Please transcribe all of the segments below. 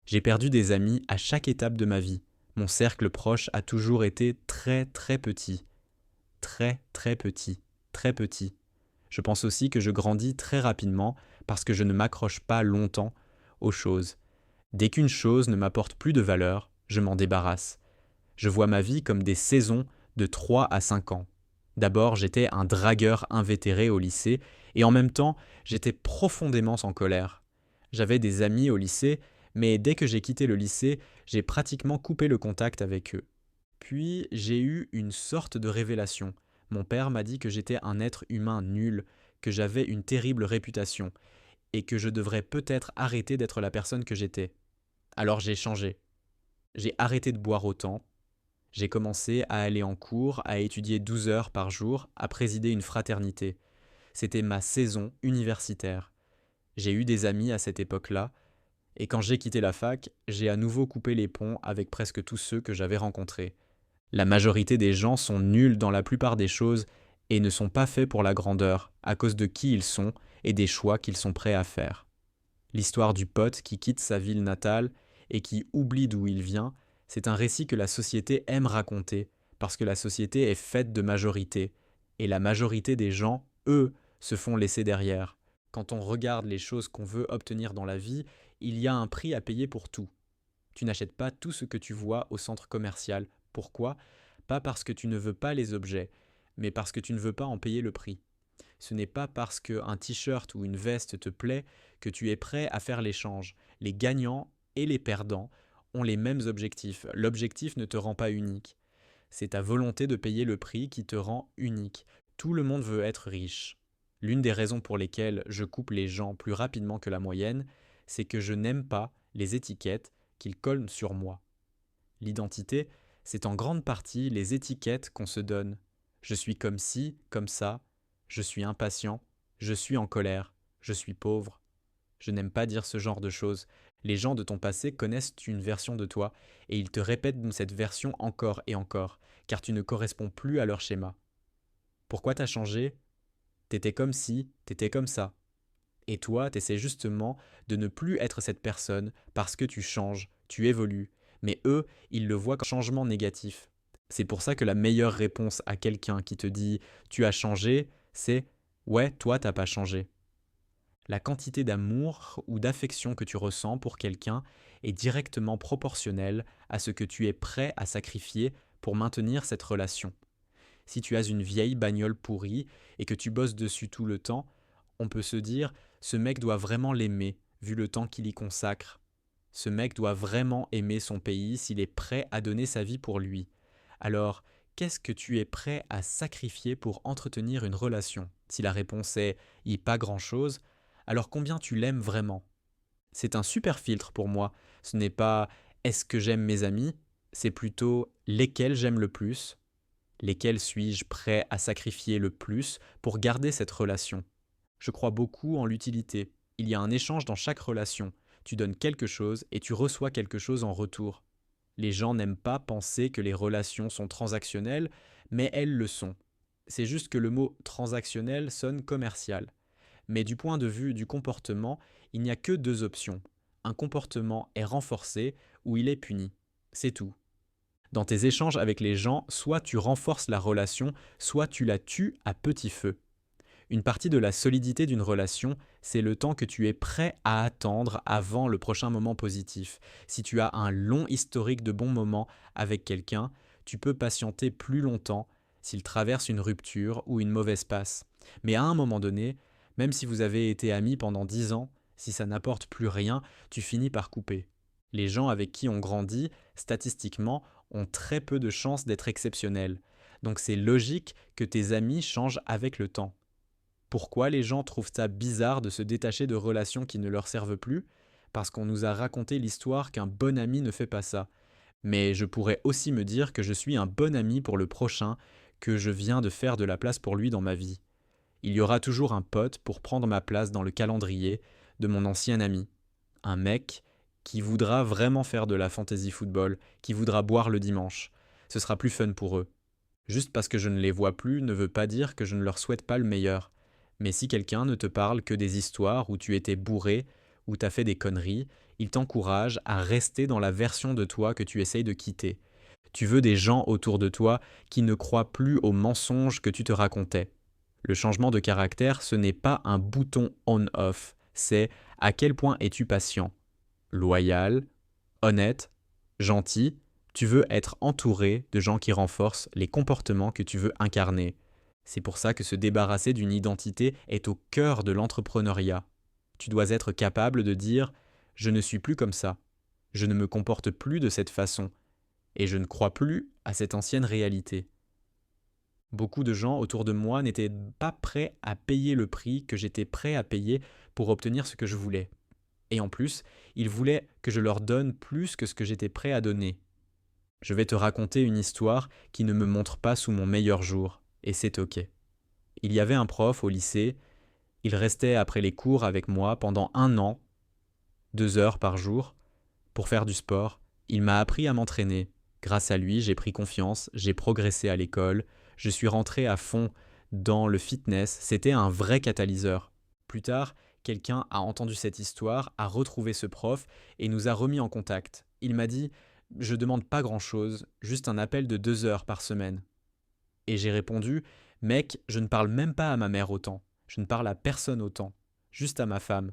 J'ai perdu des amis à chaque étape de ma vie. Mon cercle proche a toujours été très très petit. Très très petit. Très petit. Je pense aussi que je grandis très rapidement parce que je ne m'accroche pas longtemps aux choses. Dès qu'une chose ne m'apporte plus de valeur, je m'en débarrasse. Je vois ma vie comme des saisons de 3 à 5 ans. D'abord, j'étais un dragueur invétéré au lycée et en même temps, j'étais profondément en colère. J'avais des amis au lycée, mais dès que j'ai quitté le lycée, j'ai pratiquement coupé le contact avec eux. Puis, j'ai eu une sorte de révélation. Mon père m'a dit que j'étais un être humain nul, que j'avais une terrible réputation et que je devrais peut-être arrêter d'être la personne que j'étais. Alors j'ai changé. J'ai arrêté de boire autant. J'ai commencé à aller en cours, à étudier 12 heures par jour, à présider une fraternité. C'était ma saison universitaire. J'ai eu des amis à cette époque-là, et quand j'ai quitté la fac, j'ai à nouveau coupé les ponts avec presque tous ceux que j'avais rencontrés. La majorité des gens sont nuls dans la plupart des choses et ne sont pas faits pour la grandeur, à cause de qui ils sont et des choix qu'ils sont prêts à faire. L'histoire du pote qui quitte sa ville natale et qui oublie d'où il vient, c'est un récit que la société aime raconter, parce que la société est faite de majorité, et la majorité des gens, eux, se font laisser derrière. Quand on regarde les choses qu'on veut obtenir dans la vie, il y a un prix à payer pour tout. Tu n'achètes pas tout ce que tu vois au centre commercial. Pourquoi? Pas parce que tu ne veux pas les objets, mais parce que tu ne veux pas en payer le prix. Ce n'est pas parce qu'un t-shirt ou une veste te plaît que tu es prêt à faire l'échange. Les gagnants et les perdants ont les mêmes objectifs. L'objectif ne te rend pas unique. C'est ta volonté de payer le prix qui te rend unique. Tout le monde veut être riche. L'une des raisons pour lesquelles je coupe les gens plus rapidement que la moyenne, c'est que je n'aime pas les étiquettes qu'ils collent sur moi. L'identité, c'est en grande partie les étiquettes qu'on se donne. Je suis comme ci, comme ça, je suis impatient, je suis en colère, je suis pauvre. Je n'aime pas dire ce genre de choses. Les gens de ton passé connaissent une version de toi et ils te répètent cette version encore et encore, car tu ne corresponds plus à leur schéma. Pourquoi t'as changé? T'étais comme ci, t'étais comme ça. Et toi, t'essaies justement de ne plus être cette personne parce que tu changes, tu évolues. Mais eux, ils le voient comme changement négatif. C'est pour ça que la meilleure réponse à quelqu'un qui te dit tu as changé, c'est ouais, toi, t'as pas changé. La quantité d'amour ou d'affection que tu ressens pour quelqu'un est directement proportionnelle à ce que tu es prêt à sacrifier pour maintenir cette relation. Si tu as une vieille bagnole pourrie et que tu bosses dessus tout le temps, on peut se dire ce mec doit vraiment l'aimer, vu le temps qu'il y consacre. Ce mec doit vraiment aimer son pays s'il est prêt à donner sa vie pour lui. Alors, qu'est-ce que tu es prêt à sacrifier pour entretenir une relation? Si la réponse est pas grand-chose, alors combien tu l'aimes vraiment? C'est un super filtre pour moi. Ce n'est pas est-ce que j'aime mes amis, c'est plutôt lesquels j'aime le plus, lesquels suis-je prêt à sacrifier le plus pour garder cette relation. Je crois beaucoup en l'utilité. Il y a un échange dans chaque relation. Tu donnes quelque chose et tu reçois quelque chose en retour. Les gens n'aiment pas penser que les relations sont transactionnelles, mais elles le sont. C'est juste que le mot transactionnel sonne commercial. Mais du point de vue du comportement, il n'y a que deux options. Un comportement est renforcé ou il est puni. C'est tout. Dans tes échanges avec les gens, soit tu renforces la relation, soit tu la tues à petit feu. Une partie de la solidité d'une relation, c'est le temps que tu es prêt à attendre avant le prochain moment positif. Si tu as un long historique de bons moments avec quelqu'un, tu peux patienter plus longtemps s'il traverse une rupture ou une mauvaise passe. Mais à un moment donné, même si vous avez été amis pendant 10 ans, si ça n'apporte plus rien, tu finis par couper. Les gens avec qui on grandit, statistiquement, ont très peu de chances d'être exceptionnels. Donc c'est logique que tes amis changent avec le temps. Pourquoi les gens trouvent ça bizarre de se détacher de relations qui ne leur servent plus? Parce qu'on nous a raconté l'histoire qu'un bon ami ne fait pas ça. Mais je pourrais aussi me dire que je suis un bon ami pour le prochain, que je viens de faire de la place pour lui dans ma vie. Il y aura toujours un pote pour prendre ma place dans le calendrier de mon ancien ami. Un mec qui voudra vraiment faire de la fantasy football, qui voudra boire le dimanche. Ce sera plus fun pour eux. Juste parce que je ne les vois plus ne veut pas dire que je ne leur souhaite pas le meilleur. Mais si quelqu'un ne te parle que des histoires où tu étais bourré, où tu as fait des conneries, ils t'encouragent à rester dans la version de toi que tu essayes de quitter. Tu veux des gens autour de toi qui ne croient plus aux mensonges que tu te racontais. Le changement de caractère, ce n'est pas un bouton on-off, c'est à quel point es-tu patient, loyal, honnête, gentil. Tu veux être entouré de gens qui renforcent les comportements que tu veux incarner. C'est pour ça que se débarrasser d'une identité est au cœur de l'entrepreneuriat. Tu dois être capable de dire « je ne suis plus comme ça, je ne me comporte plus de cette façon, et je ne crois plus à cette ancienne réalité ». Beaucoup de gens autour de moi n'étaient pas prêts à payer le prix que j'étais prêt à payer pour obtenir ce que je voulais. Et en plus, ils voulaient que je leur donne plus que ce que j'étais prêt à donner. Je vais te raconter une histoire qui ne me montre pas sous mon meilleur jour, et c'est ok. Il y avait un prof au lycée, il restait après les cours avec moi pendant 1 an, 2 heures par jour, pour faire du sport. Il m'a appris à m'entraîner. Grâce à lui, j'ai pris confiance, j'ai progressé à l'école, je suis rentré à fond dans le fitness, c'était un vrai catalyseur. Plus tard, quelqu'un a entendu cette histoire, a retrouvé ce prof et nous a remis en contact. Il m'a dit « Je demande pas grand-chose, juste un appel de 2 heures par semaine ». Et j'ai répondu « Mec, je ne parle même pas à ma mère autant, je ne parle à personne autant, juste à ma femme ».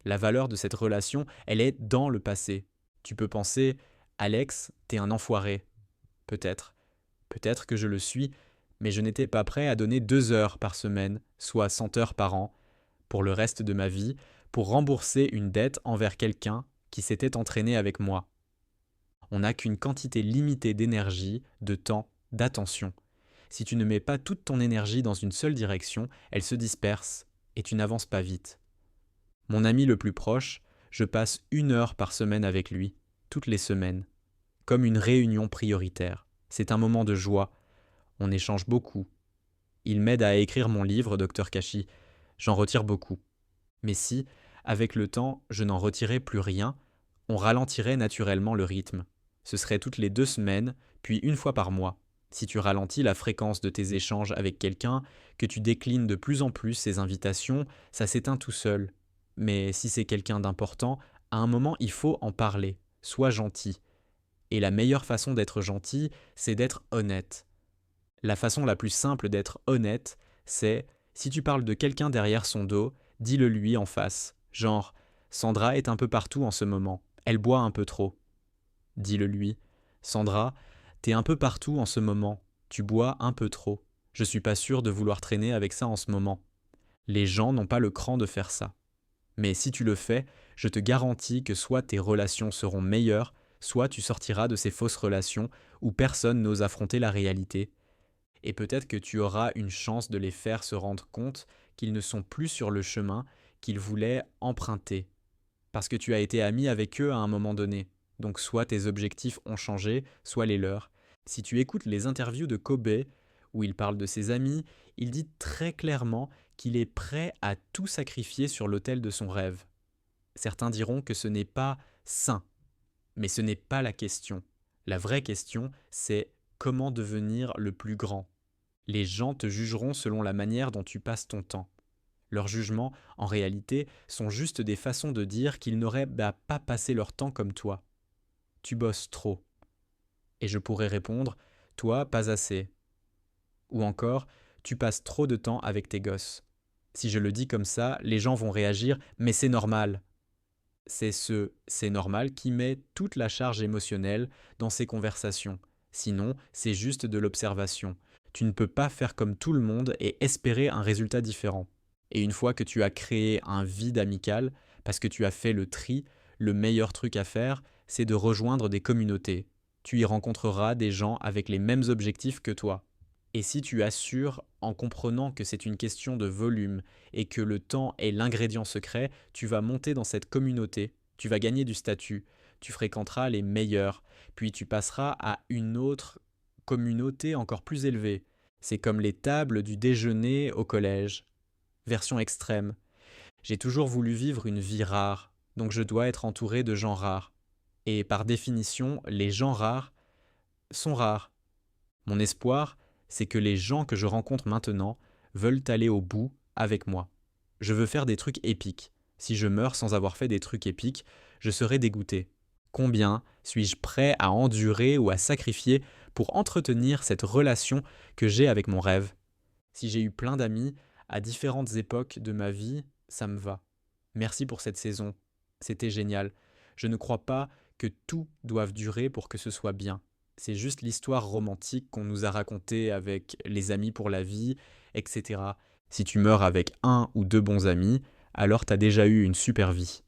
La valeur de cette relation, elle est dans le passé. Tu peux penser « Alex, t'es un enfoiré ». Peut-être. Peut-être que je le suis, mais je n'étais pas prêt à donner 2 heures par semaine, soit 100 heures par an, pour le reste de ma vie, pour rembourser une dette envers quelqu'un qui s'était entraîné avec moi. On n'a qu'une quantité limitée d'énergie, de temps, d'attention. Si tu ne mets pas toute ton énergie dans une seule direction, elle se disperse et tu n'avances pas vite. Mon ami le plus proche, je passe 1 heure par semaine avec lui, toutes les semaines, comme une réunion prioritaire. C'est un moment de joie. On échange beaucoup. Il m'aide à écrire mon livre, Dr Kashi. J'en retire beaucoup. Mais si, avec le temps, je n'en retirais plus rien, on ralentirait naturellement le rythme. Ce serait toutes les 2 semaines, puis 1 fois par mois. Si tu ralentis la fréquence de tes échanges avec quelqu'un, que tu déclines de plus en plus ses invitations, ça s'éteint tout seul. Mais si c'est quelqu'un d'important, à un moment il faut en parler. Sois gentil. Et la meilleure façon d'être gentil, c'est d'être honnête. La façon la plus simple d'être honnête, c'est, si tu parles de quelqu'un derrière son dos, dis-le lui en face. Genre, Sandra est un peu partout en ce moment, elle boit un peu trop. Dis-le lui. Sandra, t'es un peu partout en ce moment, tu bois un peu trop. Je suis pas sûr de vouloir traîner avec ça en ce moment. Les gens n'ont pas le cran de faire ça. Mais si tu le fais, je te garantis que soit tes relations seront meilleures, soit tu sortiras de ces fausses relations où personne n'ose affronter la réalité. Et peut-être que tu auras une chance de les faire se rendre compte qu'ils ne sont plus sur le chemin qu'ils voulaient emprunter. Parce que tu as été ami avec eux à un moment donné. Donc soit tes objectifs ont changé, soit les leurs. Si tu écoutes les interviews de Kobe, où il parle de ses amis, il dit très clairement qu'il est prêt à tout sacrifier sur l'autel de son rêve. Certains diront que ce n'est pas sain, mais ce n'est pas la question. La vraie question, c'est comment devenir le plus grand. Les gens te jugeront selon la manière dont tu passes ton temps. Leurs jugements, en réalité, sont juste des façons de dire qu'ils n'auraient pas passé leur temps comme toi. Tu bosses trop. Et je pourrais répondre, toi, pas assez. Ou encore, tu passes trop de temps avec tes gosses. Si je le dis comme ça, les gens vont réagir, mais c'est normal. C'est ce « c'est normal » qui met toute la charge émotionnelle dans ces conversations. Sinon, c'est juste de l'observation. Tu ne peux pas faire comme tout le monde et espérer un résultat différent. Et une fois que tu as créé un vide amical, parce que tu as fait le tri, le meilleur truc à faire, c'est de rejoindre des communautés. Tu y rencontreras des gens avec les mêmes objectifs que toi. Et si tu assures, en comprenant que c'est une question de volume et que le temps est l'ingrédient secret, tu vas monter dans cette communauté, tu vas gagner du statut, tu fréquenteras les meilleurs, puis tu passeras à une autre communauté encore plus élevée. C'est comme les tables du déjeuner au collège. Version extrême. J'ai toujours voulu vivre une vie rare, donc je dois être entouré de gens rares. Et par définition, les gens rares sont rares. Mon espoir, c'est que les gens que je rencontre maintenant veulent aller au bout avec moi. Je veux faire des trucs épiques. Si je meurs sans avoir fait des trucs épiques, je serai dégoûté. Combien suis-je prêt à endurer ou à sacrifier pour entretenir cette relation que j'ai avec mon rêve? Si j'ai eu plein d'amis à différentes époques de ma vie, ça me va. Merci pour cette saison. C'était génial. Je ne crois pas que tout doive durer pour que ce soit bien. C'est juste l'histoire romantique qu'on nous a racontée avec les amis pour la vie, etc. Si tu meurs avec un ou deux bons amis, alors t'as déjà eu une super vie.